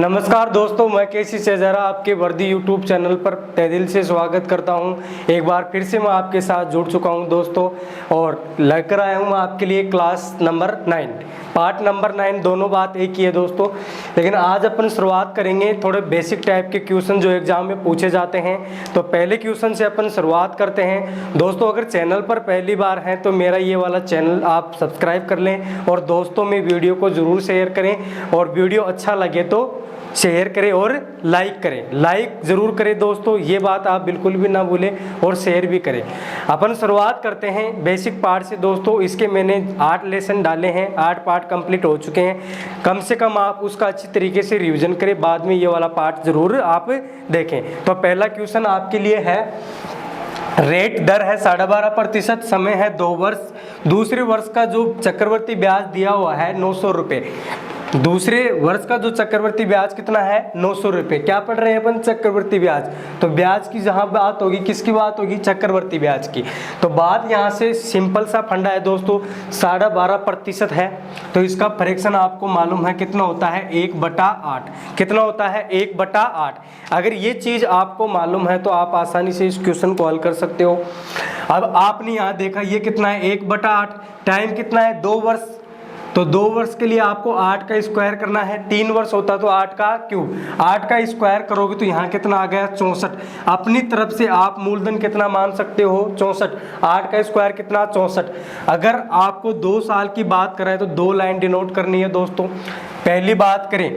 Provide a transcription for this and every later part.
नमस्कार दोस्तों, मैं केसी सेजरा आपके वर्दी यूट्यूब चैनल पर तहे दिल से स्वागत करता हूं। एक बार फिर से मैं आपके साथ जुड़ चुका हूं दोस्तों, और लेकर आया हूं आपके लिए क्लास नंबर 9 पार्ट नंबर 9। दोनों बात एक ही है दोस्तों, लेकिन आज अपन शुरुआत करेंगे थोड़े बेसिक टाइप के क्वेश्चन जो एग्जाम में पूछे जाते हैं। तो पहले क्वेश्चन से अपन शुरुआत करते हैं दोस्तों। अगर चैनल पर पहली बार हैं तो मेरा ये वाला चैनल आप सब्सक्राइब कर लें और दोस्तों में वीडियो को ज़रूर शेयर करें, और वीडियो अच्छा लगे तो शेयर करें और लाइक करें। लाइक ज़रूर करें दोस्तों, ये बात आप बिल्कुल भी ना भूलें, और शेयर भी करें। अपन शुरुआत करते हैं बेसिक पार्ट से दोस्तों। इसके मैंने 8 लेसन डाले हैं, 8 पार्ट कंप्लीट हो चुके हैं। कम से कम आप उसका अच्छी तरीके से रिवीजन करें, बाद में ये वाला पार्ट ज़रूर आप देखें। तो पहला क्वेश्चन आपके लिए है, रेट दर है 12.5%, समय है 2 वर्ष। दूसरे वर्ष का जो चक्रवर्ती ब्याज दिया हुआ है 900 रुपये। दूसरे वर्ष का जो चक्रवर्ती ब्याज कितना है 900 रुपये। क्या पढ़ रहे हैं अपन? चक्रवर्ती ब्याज। तो ब्याज की जहां बात होगी, किसकी बात होगी? चक्रवर्ती ब्याज की। तो बात यहां से सिंपल सा फंडा है दोस्तों, 12.5% है। तो इसका फ्रैक्शन आपको मालूम है कितना होता है? 1/8। कितना होता है? 1/8। अगर ये चीज आपको मालूम है तो आप आसानी से इस क्वेश्चन को हल कर सकते हो। अब आपने यहाँ देखा ये कितना है? 1/8। टाइम कितना है? 2 वर्ष। तो 2 वर्ष के लिए आपको 8 का स्क्वायर करना है। 3 वर्ष होता तो 8 का क्यूब। 8 का स्क्वायर करोगे तो यहाँ कितना आ गया? 64। अपनी तरफ से आप मूलधन कितना मान सकते हो? 64। 8 का स्क्वायर कितना? 64। अगर आपको 2 साल की बात करें तो 2 लाइन डिनोट करनी है दोस्तों। पहली बात करें,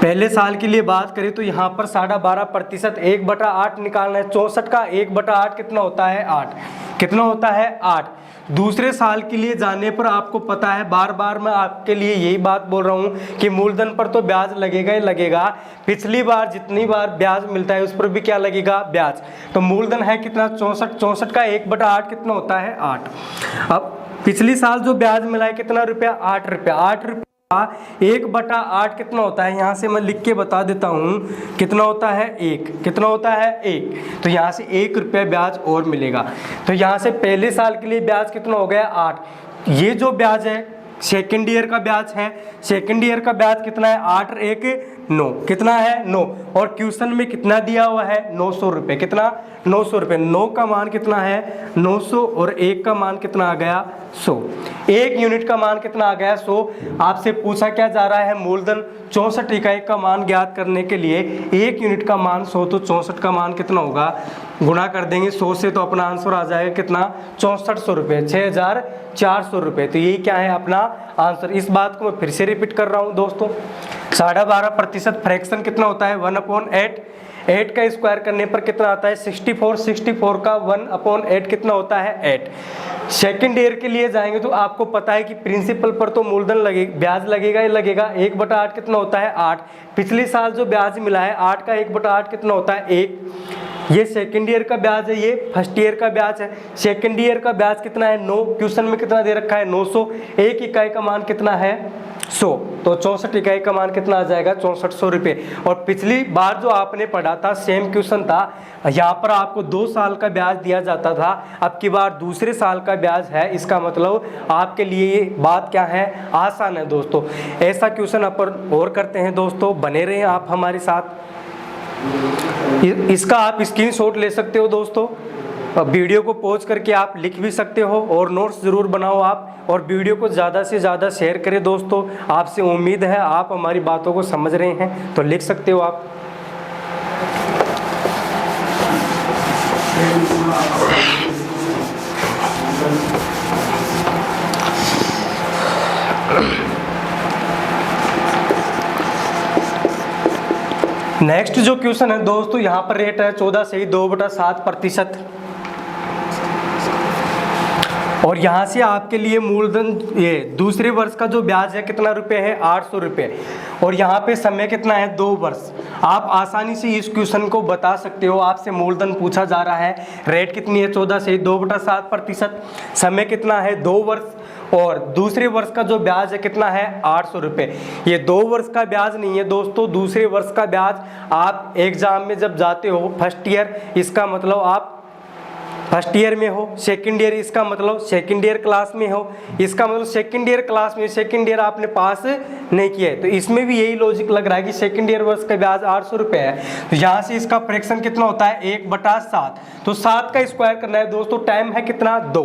पहले साल के लिए बात करें तो यहाँ पर 12.5%, 1/8 निकालना है। 64 का 1/8 कितना होता है? 8। कितना होता है? 8। दूसरे साल के लिए जाने पर आपको पता है, बार बार मैं आपके लिए यही बात बोल रहा हूँ कि मूलधन पर तो ब्याज लगेगा ही लगेगा। पिछली बार जितनी बार ब्याज मिलता है उस पर भी क्या लगेगा? ब्याज। तो मूलधन है कितना? 64। 64 का 1/8 कितना होता है? 8। अब पिछली साल जो ब्याज मिला है कितना रुपया? 8 रुपया। 8 रुपया 1/8 कितना होता है? यहाँ से मैं लिख के बता देता हूँ कितना होता है? 1। कितना होता है? 1। तो यहाँ से 1 रुपया ब्याज और मिलेगा। तो यहाँ से पहले साल के लिए ब्याज कितना हो गया? 8। ये जो ब्याज है सेकेंड ईयर का ब्याज है। सेकेंड ईयर का ब्याज कितना है? 8 और 1 9। कितना है? 9। और क्वेश्चन में कितना दिया हुआ है? 900 रुपये। कितना? 900 रुपये। 9 का मान कितना है? 900, और 1 का मान कितना आ गया? 100। 1 यूनिट का मान कितना आ गया? 100। आपसे पूछा क्या जा रहा है? मूलधन 64 इकाई का मान ज्ञात करने के लिए 1 यूनिट का मान 100, तो 64 का मान कितना होगा? गुणा कर देंगे 100 से तो अपना आंसर आ जाएगा कितना? 6400 रुपये, 6400 रुपये। तो यही क्या है अपना आंसर। इस बात को मैं फिर से रिपीट कर रहा हूँ दोस्तों, 12.5% फ्रैक्शन कितना होता है? 1/8। 8 का स्क्वायर करने पर कितना आता है? 64। 64 का 1/8 कितना होता है? 8। सेकेंड ईयर के लिए जाएंगे तो आपको पता है कि प्रिंसिपल पर तो मूलधन लगे, ब्याज लगेगा ही लगेगा। 1/8 कितना होता है? 8। पिछले साल जो ब्याज मिला है 8 का 1/8 कितना होता है? 1। ये सेकेंड ईयर का ब्याज है, ये फर्स्ट ईयर का ब्याज है। सेकेंड ईयर का ब्याज कितना है? 9। क्वेश्चन में कितना दे रखा है? 900। 1 इकाई का मान कितना है? 100। तो 64 इकाई का मान कितना आ जाएगा? 6400 रुपये। और पिछली बार जो आपने पढ़ा था सेम क्वेश्चन था, यहाँ पर आपको 2 साल का ब्याज दिया जाता था, अब की बार दूसरे साल का ब्याज है। इसका मतलब आपके लिए ये बात क्या है? आसान है दोस्तों। ऐसा क्वेश्चन अपन और करते हैं दोस्तों, बने रहें आप हमारे साथ। इसका आप स्क्रीनशॉट ले सकते हो दोस्तों, वीडियो को पॉज करके आप लिख भी सकते हो, और नोट्स ज़रूर बनाओ आप, और वीडियो को ज़्यादा से ज़्यादा शेयर करें दोस्तों। आपसे उम्मीद है आप हमारी बातों को समझ रहे हैं, तो लिख सकते हो आप। नेक्स्ट जो क्वेश्चन है दोस्तों, यहाँ पर रेट है 14 से 2/7%, और यहाँ से आपके लिए मूलधन, ये दूसरे वर्ष का जो ब्याज है कितना रुपए है? 800 रुपये। और यहाँ पे समय कितना है? 2 वर्ष। आप आसानी से इस क्वेश्चन को बता सकते हो। आपसे मूलधन पूछा जा रहा है, रेट कितनी है? 14 से 2/7%, समय कितना है? 2 वर्ष, और दूसरे वर्ष का जो ब्याज है कितना है? 800 रुपये। ये 2 वर्ष का ब्याज नहीं है दोस्तों, दूसरे वर्ष का ब्याज। आप एग्जाम में जब जाते हो फर्स्ट ईयर, इसका मतलब आप फर्स्ट ईयर में हो, सेकंड ईयर इसका मतलब सेकंड ईयर क्लास में हो, इसका मतलब सेकंड ईयर क्लास में, सेकंड ईयर आपने पास नहीं किया है। तो इसमें भी यही लॉजिक लग रहा है कि सेकंड ईयर वर्ष का ब्याज 800 रुपये है। तो यहाँ से इसका फ्रैक्शन कितना होता है 1/7। तो 7 का स्क्वायर करना है दोस्तों, टाइम है कितना 2,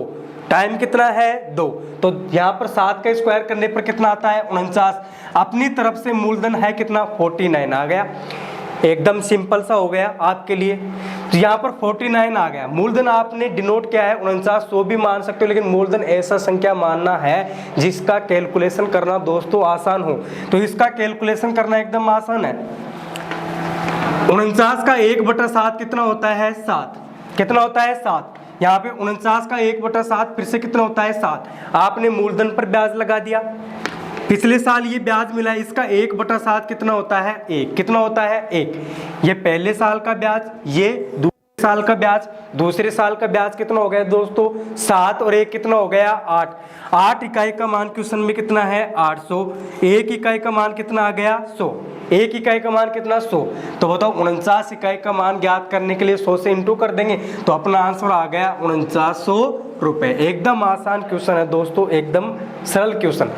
टाइम कितना है 2। तो यहाँ पर 7 का स्क्वायर करने पर कितना आता है 49। अपनी तरफ से मूलधन है कितना 49 आ गया, एकदम सिंपल सा हो गया आपके लिए। तो यहाँ पर 49 आ गया। मूलधन आपने डिनोट किया है 49, 100 भी मान सकते हो, लेकिन मूलधन ऐसा संख्या मानना है जिसका कैलकुलेशन करना दोस्तों आसान हो। तो इसका कैलकुलेशन करना एकदम आसान है। 49 का 1/7 कितना होता है 7, कितना होता है 7। यहाँ पे 49 का 1/7 फिर से कितना होता है 7। आपने मूलधन पर ब्याज लगा दिया, पिछले साल ये ब्याज मिला, इसका 1/7 कितना होता है 1, कितना होता है 1। ये पहले साल का ब्याज, ये दूसरे साल का ब्याज, दूसरे साल का ब्याज कितना हो गया दोस्तों 7 और 1 कितना हो गया 8। 8 इकाई का मान क्वेश्चन में कितना है 800, 1 इकाई का मान कितना आ गया 100, 1 इकाई का मान कितना 100। तो बताओ 49 इकाई का मान ज्ञात करने के लिए 100 से इंटू कर देंगे तो अपना आंसर आ गया 4900 रुपये। एकदम आसान क्वेश्चन है दोस्तों, एकदम सरल क्वेश्चन।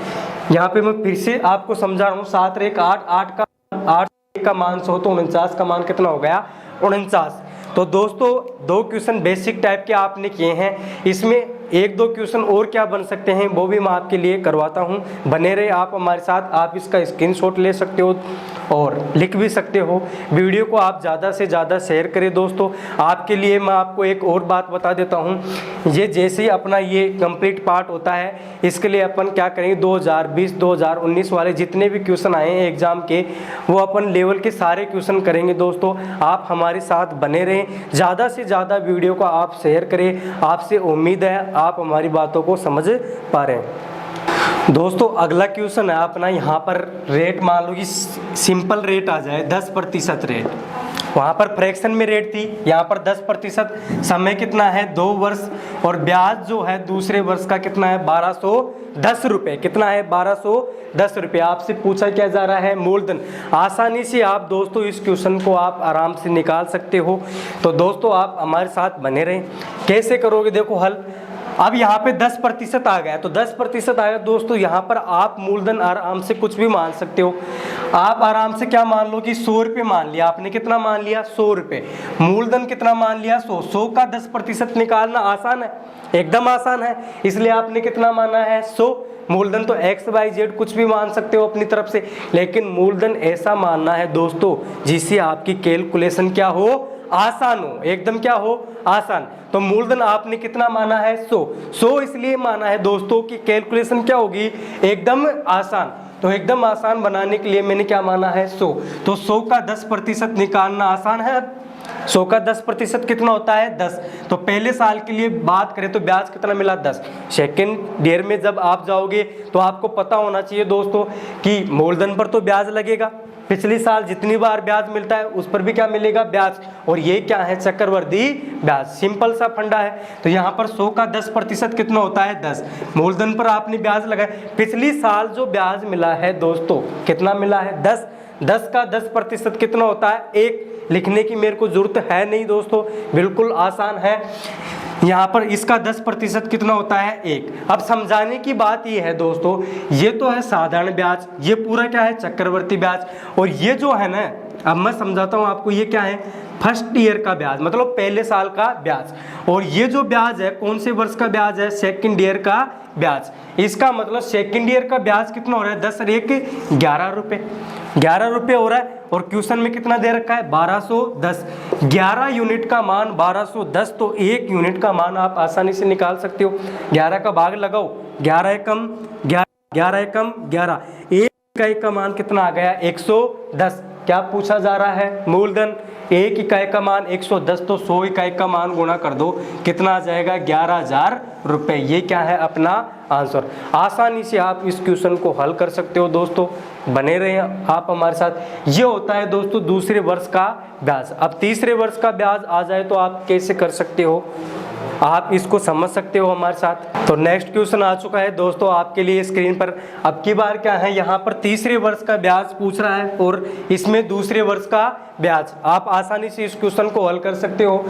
यहाँ पे मैं फिर से आपको समझा रहा हूँ, 7 और 1 8, 8 का मान 100, तो 49 का मान कितना हो गया 49। तो दोस्तों 2 क्वेश्चन बेसिक टाइप के आपने किए हैं, इसमें 1-2 क्वेश्चन और क्या बन सकते हैं वो भी मैं आपके लिए करवाता हूं। बने रहे आप हमारे साथ, आप इसका स्क्रीनशॉट ले सकते हो और लिख भी सकते हो। वीडियो को आप ज़्यादा से ज़्यादा शेयर करें दोस्तों। आपके लिए मैं आपको एक और बात बता देता हूं, ये जैसे ही अपना ये कंप्लीट पार्ट होता है, इसके लिए अपन क्या करेंगे 2020-2019 वाले जितने भी क्वेश्चन आए हैं एग्जाम के, वो अपन लेवल के सारे क्वेश्चन करेंगे दोस्तों। आप हमारे साथ बने रहें, ज़्यादा से ज़्यादा वीडियो को आप शेयर करें। आपसे उम्मीद है आप हमारी बातों को समझ पा रहे हैं। दोस्तों अगला क्वेश्चन है अपना, यहाँ पर रेट मान लो कि सिंपल रेट आ जाए 10% रेट, वहाँ पर फ्रैक्शन में रेट थी, यहाँ पर 10%, समय कितना है 2 वर्ष, और ब्याज जो है दूसरे वर्ष का कितना है 1210 रुपये, कितना है 1210 रुपये। आपसे पूछा क्या जा रहा है मूलधन। आसानी से आप दोस्तों इस क्वेश्चन को आप आराम से निकाल सकते हो। तो दोस्तों आप हमारे साथ बने रहें। कैसे करोगे देखो हल, अब यहाँ पे 10% आ गया, तो 10% आया दोस्तों, यहाँ पर आप मूलधन आराम से कुछ भी मान सकते हो। आप आराम से क्या मान लो कि 100 रुपये मान लिया आपने, कितना मान लिया 100 रुपये। मूलधन कितना मान लिया 100, 100 का 10% निकालना आसान है, एकदम आसान है, इसलिए आपने कितना माना है 100। मूलधन तो XYZ कुछ भी मान सकते हो अपनी तरफ से, लेकिन मूलधन ऐसा मानना है दोस्तों जिससे आपकी कैलकुलेशन क्या हो आसान हो, एकदम क्या हो आसान। तो मूलधन आपने कितना माना है 100 इसलिए माना है दोस्तों कि कैलकुलेशन क्या होगी एकदम आसान। तो एकदम आसान बनाने के लिए मैंने क्या माना है 100। तो 100 का 10% निकालना आसान है। 100 का 10% कितना होता है 10। तो पहले साल के लिए बात करें तो ब्याज कितना मिला 10। सेकेंड ईयर में जब आप जाओगे तो आपको पता होना चाहिए दोस्तों कि मूलधन पर तो ब्याज लगेगा, पिछले साल जितनी बार ब्याज मिलता है उस पर भी क्या मिलेगा ब्याज, और ये क्या है चक्रवर्ती ब्याज। सिंपल सा फंडा है। तो यहाँ पर 100 का 10% कितना होता है 10। मूलधन पर आपने ब्याज लगाया, पिछली साल जो ब्याज मिला है दोस्तों कितना मिला है 10। 10 का 10% कितना होता है 1। लिखने की मेरे को जरूरत है नहीं दोस्तों, बिल्कुल आसान है। यहाँ पर इसका 10% कितना होता है 1। अब समझाने की बात ये है दोस्तों, ये तो है साधारण ब्याज, ये पूरा क्या है चक्रवर्ती ब्याज, और ये जो है ना, अब मैं समझाता हूँ आपको, ये क्या है फर्स्ट ईयर का ब्याज, मतलब पहले साल का ब्याज। और ये जो ब्याज है कौन से वर्ष का ब्याज है सेकंड ईयर का ब्याज। इसका मतलब सेकंड ईयर का ब्याज कितना हो रहा है 10 और 1 11 रुपये, 11 रुपये हो रहा है। और क्वेश्चन में कितना दे रखा है 1210। 11 यूनिट का मान 1210, तो 1 यूनिट का मान आप आसानी से निकाल सकते हो। 11 का भाग लगाओ, 11 एकम 11, 11 एकम 11, 1 इकाई का मान कितना आ गया 110। क्या पूछा जा रहा है मूलधन, 1 इकाई का मान 110, तो 100 इकाई का मान गुणा कर दो, कितना आ जाएगा 11,000 रुपये। ये क्या है अपना आंसर। आसानी से आप इस क्वेश्चन को हल कर सकते हो दोस्तों, बने रहे आप हमारे साथ। ये होता है दोस्तों दूसरे वर्ष का ब्याज। अब तीसरे वर्ष का ब्याज आ जाए तो आप कैसे कर सकते हो आप इसको समझ सकते हो हमारे साथ। तो नेक्स्ट क्वेश्चन आ चुका है दोस्तों आपके लिए स्क्रीन पर। अब की बार क्या है, यहाँ पर तीसरे वर्ष का ब्याज पूछ रहा है और इसमें दूसरे वर्ष का ब्याज। आप आसानी से इस क्वेश्चन को हल कर सकते हो।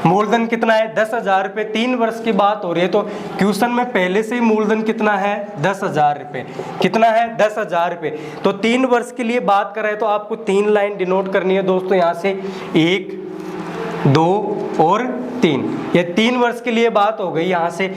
मूलधन कितना है, 10,000 रुपये। 3 वर्ष की बात हो रही है तो क्वेश्चन में पहले से ही मूलधन कितना है, 10,000 रुपये। कितना है, 10,000 रुपये। तो 3 वर्ष के लिए बात कर रहे हैं तो आपको 3 लाइन डिनोट करनी है दोस्तों। यहाँ से 1, 2 और 3, ये 3 वर्ष के लिए बात हो गई। यहाँ से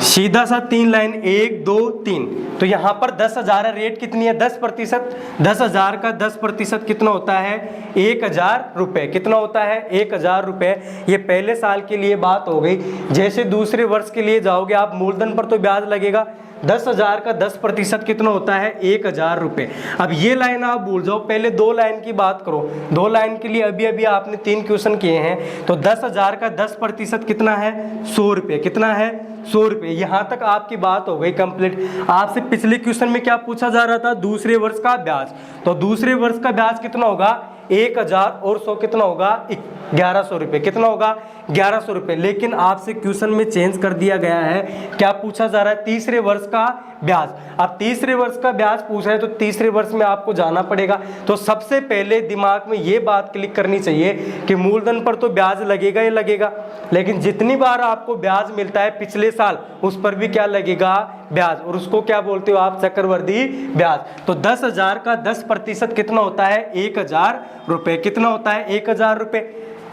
सीधा सा 3 लाइन, 1, 2, 3। तो यहाँ पर 10,000 है, रेट कितनी है, 10%। 10,000 का 10% कितना होता है, 1,000 रुपये। कितना होता है, 1,000 रुपये। ये पहले साल के लिए बात हो गई। जैसे दूसरे वर्ष के लिए जाओगे आप, मूलधन पर तो ब्याज लगेगा। 10,000 का 10% कितना होता है, 1,000 रुपये। अब ये लाइन आप भूल जाओ, पहले 2 लाइन की बात करो। 2 लाइन के लिए अभी अभी आपने 3 क्वेश्चन किए हैं। तो 10,000 का 10% कितना है, 100 रुपये। कितना है, 100 रुपये। यहाँ तक आपकी बात हो गई कंप्लीट। आपसे पिछले क्वेश्चन में क्या पूछा जा रहा था, दूसरे वर्ष का ब्याज। तो दूसरे वर्ष का ब्याज कितना होगा, 1,000 और 100 कितना होगा, 1,100 रुपये। कितना होगा, 1,100 रुपये। लेकिन आपसे क्वेश्चन में चेंज कर दिया गया है। क्या पूछा जा रहा है, तीसरे वर्ष का ब्याज। अब तीसरे वर्ष का ब्याज पूछ रहे हैं तो तीसरे वर्ष में आपको जाना पड़ेगा। तो सबसे पहले दिमाग में ये बात क्लिक करनी चाहिए कि मूलधन पर तो ब्याज लगेगा ही लगेगा, लेकिन जितनी बार आपको ब्याज मिलता है पिछले साल, उस पर भी क्या लगेगा, ब्याज। और उसको क्या बोलते हो आप, चक्रवृद्धि ब्याज। तो 10,000 का 10% कितना होता है, 1,000 रुपये। कितना होता है, 1,000 रुपये।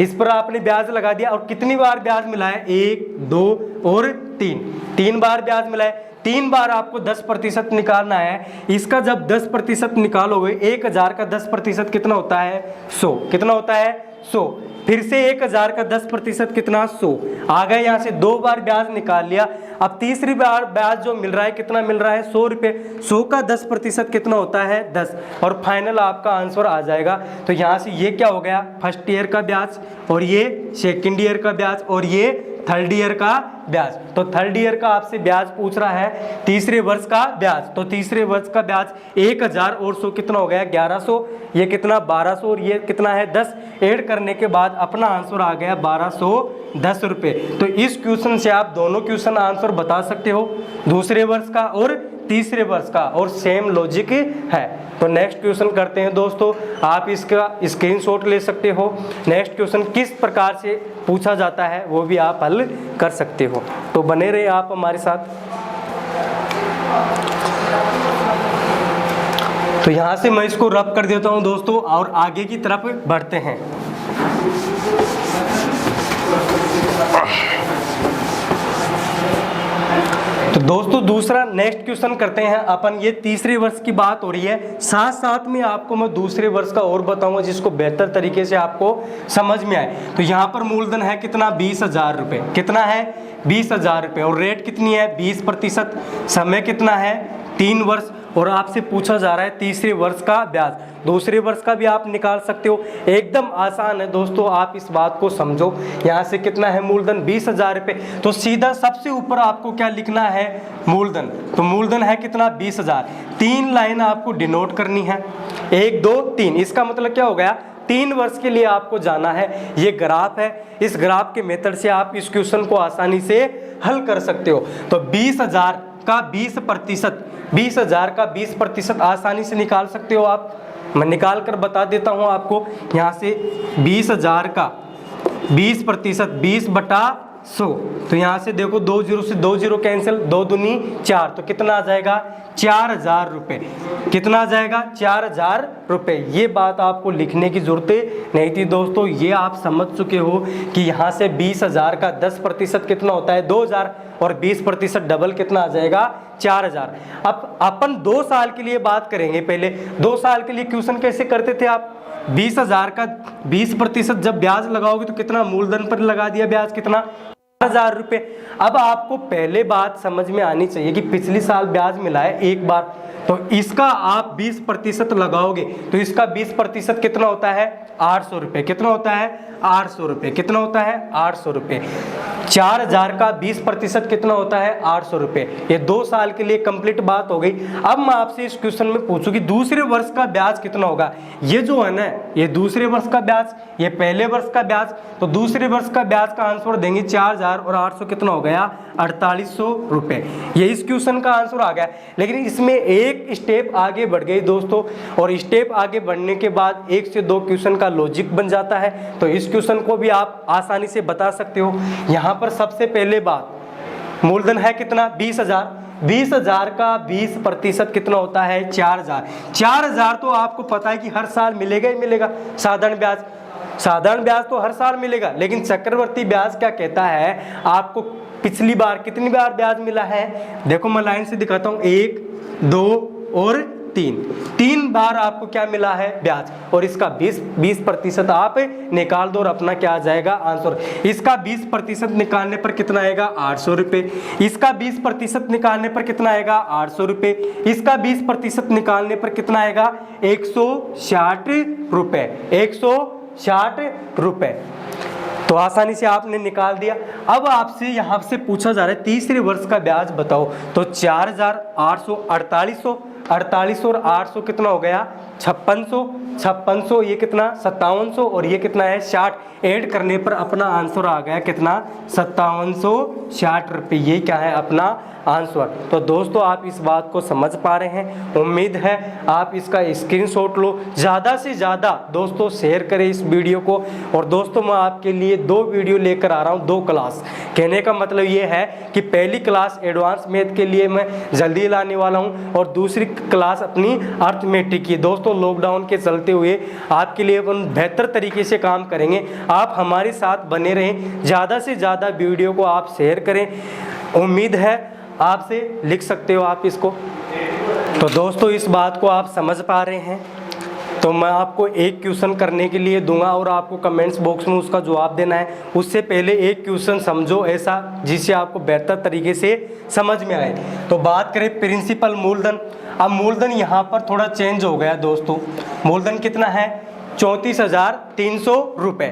इस पर आपने ब्याज लगा दिया। और कितनी बार ब्याज मिला है, 1, 2 और 3। 3 बार ब्याज मिला है। 3 बार आपको 10% निकालना है। इसका जब 10% निकालोगे, 1,000 का 10% कितना होता है, 100। कितना होता है, 100। फिर से 1,000 का 10% कितना, 100 आ गए। यहाँ से 2 बार ब्याज निकाल लिया। अब तीसरी बार ब्याज जो मिल रहा है कितना मिल रहा है, 100 रुपये। 100 का 10% कितना होता है, 10। और फाइनल आपका आंसर आ जाएगा। तो यहाँ से ये क्या हो गया, फर्स्ट ईयर का ब्याज, और ये सेकेंड ईयर का ब्याज, और ये थर्ड ईयर का ब्याज। तो थर्ड ईयर का आपसे ब्याज पूछ रहा है, तीसरे वर्ष का ब्याज। तो तीसरे वर्ष का ब्याज 1,000 और 100 कितना हो गया, 1,100। ये कितना, 1,200। और ये कितना है, 10। ऐड करने के बाद अपना आंसर आ गया 1,210 रुपये। तो इस क्वेश्चन से आप दोनों क्वेश्चन आंसर बता सकते हो, दूसरे वर्ष का और तीसरे वर्ष का, और सेम लॉजिक है। तो नेक्स्ट क्वेश्चन करते हैं दोस्तों। आप इसका स्क्रीनशॉट ले सकते हो। नेक्स्ट क्वेश्चन किस प्रकार से पूछा जाता है वो भी आप हल कर सकते हो। तो बने रहे आप हमारे साथ। तो यहाँ से मैं इसको रब कर देता हूँ दोस्तों, और आगे की तरफ बढ़ते हैं। तो दोस्तों दूसरा नेक्स्ट क्वेश्चन करते हैं अपन। ये तीसरे वर्ष की बात हो रही है, साथ साथ में आपको मैं दूसरे वर्ष का और बताऊंगा जिसको बेहतर तरीके से आपको समझ में आए। तो यहाँ पर मूलधन है कितना, 20,000 रुपये। कितना है, 20,000 रुपये। और रेट कितनी है, 20%। समय कितना है, 3 वर्ष। और आपसे पूछा जा रहा है तीसरे वर्ष का ब्याज। दूसरे वर्ष का भी आप निकाल सकते हो, एकदम आसान है दोस्तों। आप इस बात को समझो। यहाँ से कितना है मूलधन, 20,000 रुपये। तो सीधा सबसे ऊपर आपको क्या लिखना है, मूलधन। तो मूलधन है कितना, 20,000। 3 लाइन आपको डिनोट करनी है, 1, 2, 3। इसका मतलब क्या हो गया, 3 वर्ष के लिए आपको जाना है। ये ग्राफ है, इस ग्राफ के मेथड से आप इस क्वेश्चन को आसानी से हल कर सकते हो। तो 20,000 का 20%, 20,000 का 20% आसानी से निकाल सकते हो आप। मैं निकाल कर बता देता हूं आपको। यहाँ से 20,000 का 20%, 20/100। तो यहाँ से देखो 2 0 से 2 0 कैंसिल, 2 दूनी 4। तो कितना आ जाएगा, 4,000 रुपये। कितना आ जाएगा, 4,000 रुपये। ये बात आपको लिखने की जरूरत नहीं थी दोस्तों। ये आप समझ चुके हो कि यहाँ से 20,000 का 10% कितना होता है, 2,000। और 20% डबल कितना आ जाएगा, 4,000। अब अपन 2 साल के लिए बात करेंगे। पहले 2 साल के लिए क्वेश्चन कैसे करते थे आप, 20,000 का 20% जब ब्याज लगाओगे तो कितना, मूलधन पर लगा दिया ब्याज, कितना, 4,000 रुपये। अब आपको पहले बात समझ में आनी चाहिए कि पिछले साल ब्याज मिला है एक बार, तो इसका आप 20% लगाओगे तो इसका 20% कितना होता है, 800 रुपये। कितना होता है, 800 रुपये। कितना होता है, 800 रुपये। 4000 का 20% कितना होता है 800 रुपए। ये 2 साल के लिए कंप्लीट बात हो गई। अब मैं आपसे इस क्वेश्चन में पूछूं कि दूसरे वर्ष का ब्याज कितना होगा। ये जो है ना, ये दूसरे वर्ष का ब्याज, ये पहले वर्ष का ब्याज, तो दूसरे वर्ष का ब्याज का आंसर देंगे 4000 और 800 कितना हो गया 4800 रुपए। ये इस क्वेश्चन का आंसर आ गया। लेकिन इसमें एक स्टेप आगे बढ़ गई दोस्तों, और स्टेप आगे बढ़ने के बाद 1 से 2 क्वेश्चन का लॉजिक बन जाता है। तो इस क्वेश्चन को भी आप आसानी से बता सकते हो। यहाँ पर सबसे पहले बात, मूलधन है कितना 20000, 20000 का 20% कितना होता है 4000। 4000 तो आपको पता है कि हर साल मिलेगा ही मिलेगा। साधारण ब्याज तो हर साल मिलेगा, लेकिन चक्रवर्ती ब्याज क्या कहता है, आपको पिछली बार कितनी बार ब्याज मिला है, देखो मैं लाइन से दिखाता हूं, 1 2 और 3 बार आपको क्या मिला है ब्याज, और इसका 20% आप निकाल दो और अपना क्या आ जाएगा आंसर। इसका 20% निकालने पर कितना आएगा 800 रुपए, इसका 20% निकालने पर कितना आएगा 800 रुपए, इसका 20% निकालने पर कितना आएगा 160 रुपए, 160 रुपए। तो आसानी से आपने निकाल दिया। अब आपसे यहाँ से पूछा जा रहा है तीसरे वर्ष का ब्याज बताओ, तो 4800, 4800 और 800 कितना हो गया 5600, ये कितना 5700 और ये कितना है 60, ऐड करने पर अपना आंसर आ गया कितना 5760 रुपये। ये क्या है अपना आंसर। तो दोस्तों आप इस बात को समझ पा रहे हैं, उम्मीद है आप इसका स्क्रीनशॉट लो, ज़्यादा से ज़्यादा दोस्तों शेयर करें इस वीडियो को। और दोस्तों मैं आपके लिए 2 वीडियो लेकर आ रहा हूँ, 2 क्लास। कहने का मतलब ये है कि पहली क्लास एडवांस मैथ के लिए मैं जल्दी लाने वाला हूँ, और दूसरी क्लास अपनी अर्थमेटिक की। दोस्तों लॉकडाउन के चलते हुए आपके लिए अपन बेहतर तरीके से काम करेंगे, आप हमारे साथ बने रहें, ज़्यादा से ज़्यादा वीडियो को आप शेयर करें। उम्मीद है आपसे लिख सकते हो आप इसको। तो दोस्तों इस बात को आप समझ पा रहे हैं। तो मैं आपको एक क्वेश्चन करने के लिए दूंगा और आपको कमेंट्स बॉक्स में उसका जवाब देना है। उससे पहले एक क्वेश्चन समझो ऐसा जिससे आपको बेहतर तरीके से समझ में आए। तो बात करें प्रिंसिपल मूलधन। अब मूलधन यहाँ पर थोड़ा चेंज हो गया दोस्तों। मूलधन कितना है 34,300 रुपये,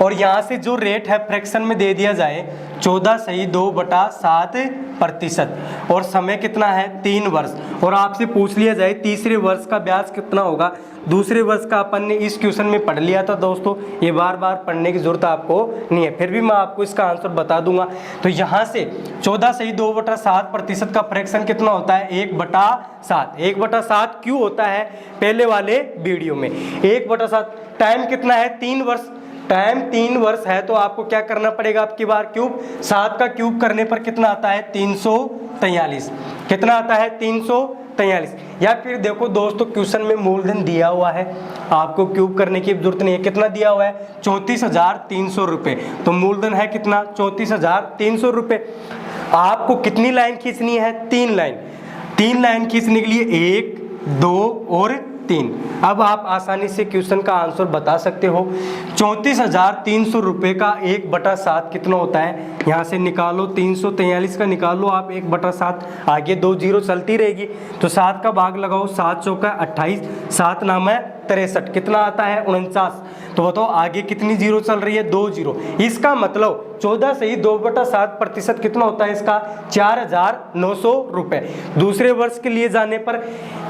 और यहाँ से जो रेट है फ्रैक्शन में दे दिया जाए 14/2/7%, और समय कितना है 3 वर्ष। और आपसे पूछ लिया जाए तीसरे वर्ष का ब्याज कितना होगा। दूसरे वर्ष का अपन ने इस क्वेश्चन में पढ़ लिया था दोस्तों, ये बार बार पढ़ने की जरूरत आपको नहीं है, फिर भी मैं आपको इसका आंसर बता दूंगा। तो यहाँ से 14/2/7% का फ्रैक्शन कितना होता है 1/7। 1/7 क्यों होता है पहले वाले वीडियो में 1/7। टाइम कितना है 3 वर्ष, टाइम 3 वर्ष है, तो आपको क्या करना पड़ेगा आपकी बार क्यूब, 7 का क्यूब करने पर कितना आता है 343। कितना आता है 343। या फिर देखो दोस्तों क्वेश्चन में मूलधन दिया हुआ है, आपको क्यूब करने की जरूरत नहीं है। कितना दिया हुआ है 34,300 रुपये, तो मूलधन है कितना 34,300 रुपये। आपको कितनी लाइन खींचनी है 3 लाइन। 3 लाइन खींचने के लिए 1 2 और 3। अब आप आसानी से क्वेश्चन का आंसर बता सकते हो। 34,300 रुपये का 1/7 कितना होता है, यहाँ से निकालो 343 का निकालो आप 1/7, आगे 2 जीरो चलती रहेगी, तो 7 का भाग लगाओ, 7 चौका 28, 7 नाम है 63, कितना आता है 49। तो बताओ आगे कितनी जीरो चल रही है 2 जीरो। इसका मतलब 14/2/7% कितना होता है इसका 4,900 रुपये। दूसरे वर्ष के लिए जाने पर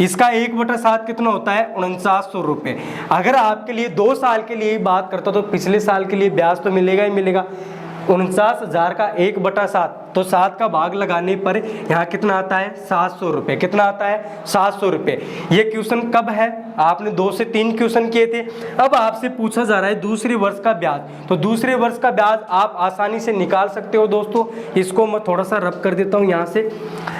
इसका 1/7 कितना होता है 4900 रुपये। अगर आपके लिए 2 साल के लिए बात करता तो पिछले साल के लिए ब्याज तो मिलेगा ही मिलेगा। 49,000 का 1/7, तो 7 का भाग लगाने पर यहाँ कितना आता है 700 रुपये। कितना आता है 700 रुपये। ये क्वेश्चन कब है, आपने 2 से 3 क्वेश्चन किए थे। अब आपसे पूछा जा रहा है दूसरे वर्ष का ब्याज, तो दूसरे वर्ष का ब्याज आप आसानी से निकाल सकते हो दोस्तों। इसको मैं थोड़ा सा रब कर देता हूँ यहाँ से।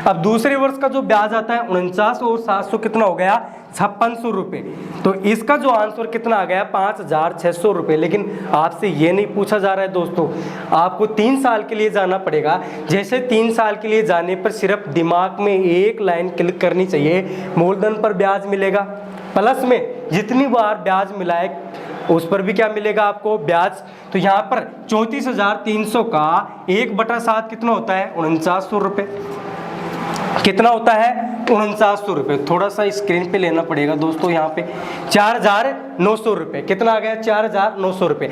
अब दूसरे वर्ष का जो ब्याज आता है 49 और 700 कितना हो गया 5600 रुपये। तो इसका जो आंसर कितना आ गया 5,600 रुपये। लेकिन आपसे ये नहीं पूछा जा रहा है दोस्तों, आपको 3 साल के लिए जाना पड़ेगा। जैसे 3 साल के लिए जाने पर सिर्फ दिमाग में एक लाइन क्लिक करनी चाहिए, मूलधन पर ब्याज मिलेगा, प्लस में जितनी बार ब्याज मिला है उस पर भी क्या मिलेगा आपको ब्याज। तो यहाँ पर 34,300 का 1/7 कितना होता है 4900 रुपये। कितना होता है 4900 रुपये। थोड़ा सा स्क्रीन पे लेना पड़ेगा दोस्तों, यहाँ पे 4900 रुपये कितना आ गया 4900 रुपये।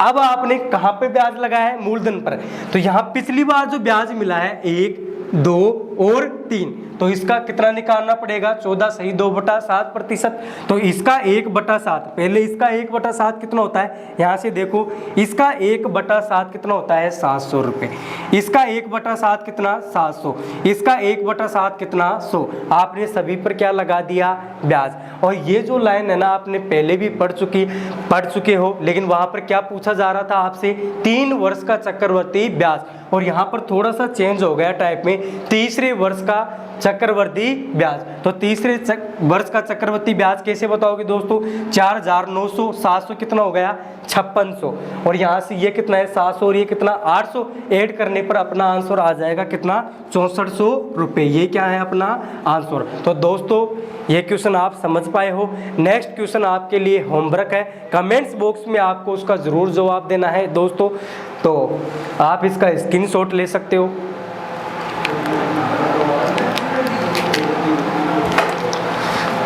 अब आपने कहाँ पे ब्याज लगाया है, मूलधन पर। तो यहाँ पिछली बार जो ब्याज मिला है 1, 2 और 3, तो इसका कितना निकालना पड़ेगा 14 सही 2/7%। तो इसका 1/7, पहले इसका 1/7 कितना होता है, यहाँ से देखो इसका 1/7 कितना होता है 700 रुपये, इसका 1/7 कितना 700, इसका 1/7 कितना 100। आपने सभी पर क्या लगा दिया ब्याज। और ये जो लाइन है ना आपने पहले भी पढ़ चुके हो, लेकिन वहां पर क्या पूछा जा रहा था आपसे 3 वर्ष का चक्रवर्ती ब्याज, और यहाँ पर थोड़ा सा चेंज हो गया टाइप में, तीसरे वर्ष का चक्रवर्ती ब्याज। तो तीसरे वर्ष का चक्रवर्ती ब्याज कैसे बताओगे दोस्तों, 4900, 700 कितना हो गया 5600, और यहाँ से ये कितना है 700 और ये कितना 800, ऐड करने पर अपना आंसर आ जाएगा कितना 6400 रुपये। ये क्या है अपना आंसर। तो दोस्तों ये क्वेश्चन आप समझ पाए हो। नेक्स्ट क्वेश्चन आपके लिए होमवर्क है, कमेंट्स बॉक्स में आपको उसका जरूर जवाब देना है दोस्तों। तो आप इसका स्क्रीनशॉट ले सकते हो।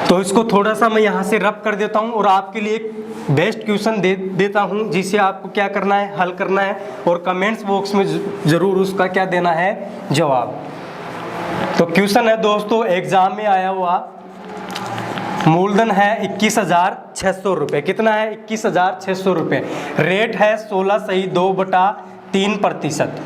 तो इसको थोड़ा सा मैं यहाँ से रब कर देता हूँ और आपके लिए एक बेस्ट क्वेश्चन दे देता हूँ, जिसे आपको क्या करना है, हल करना है, और कमेंट्स बॉक्स में ज़रूर उसका क्या देना है जवाब। तो क्वेश्चन है दोस्तों, एग्जाम में आया हुआ, मूलधन है 21,600 रुपये, कितना है 21,600 रुपये, रेट है 16 सही 2/3%,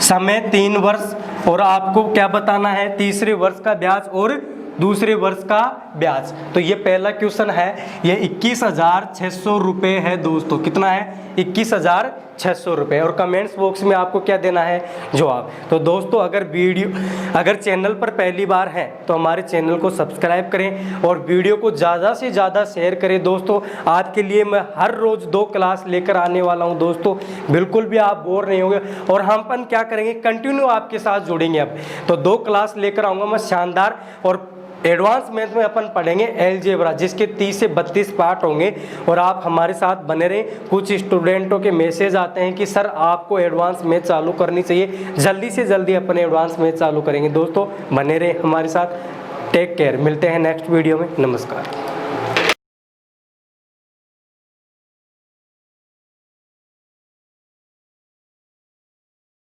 समय 3 वर्ष, और आपको क्या बताना है तीसरे वर्ष का ब्याज और दूसरे वर्ष का ब्याज। तो ये पहला क्वेश्चन है, ये 21,600 रुपये है दोस्तों, कितना है 21,600 रुपये, और कमेंट्स बॉक्स में आपको क्या देना है जवाब। तो दोस्तों अगर चैनल पर पहली बार है तो हमारे चैनल को सब्सक्राइब करें और वीडियो को ज़्यादा से ज़्यादा शेयर करें दोस्तों। आपके लिए मैं हर रोज़ 2 क्लास लेकर आने वाला हूं दोस्तों, बिल्कुल भी आप बोर नहीं होंगे, और हम अपन क्या करेंगे कंटिन्यू आपके साथ जुड़ेंगे। अब तो 2 क्लास लेकर आऊँगा मैं शानदार, और एडवांस मैथ में अपन पढ़ेंगे अलजेब्रा, जिसके 30 से 32 पार्ट होंगे, और आप हमारे साथ बने रहें। कुछ स्टूडेंटों के मैसेज आते हैं कि सर आपको एडवांस मैथ चालू करनी चाहिए, जल्दी से जल्दी अपन एडवांस मैथ चालू करेंगे दोस्तों, बने रहें हमारे साथ। टेक केयर, मिलते हैं नेक्स्ट वीडियो में, नमस्कार।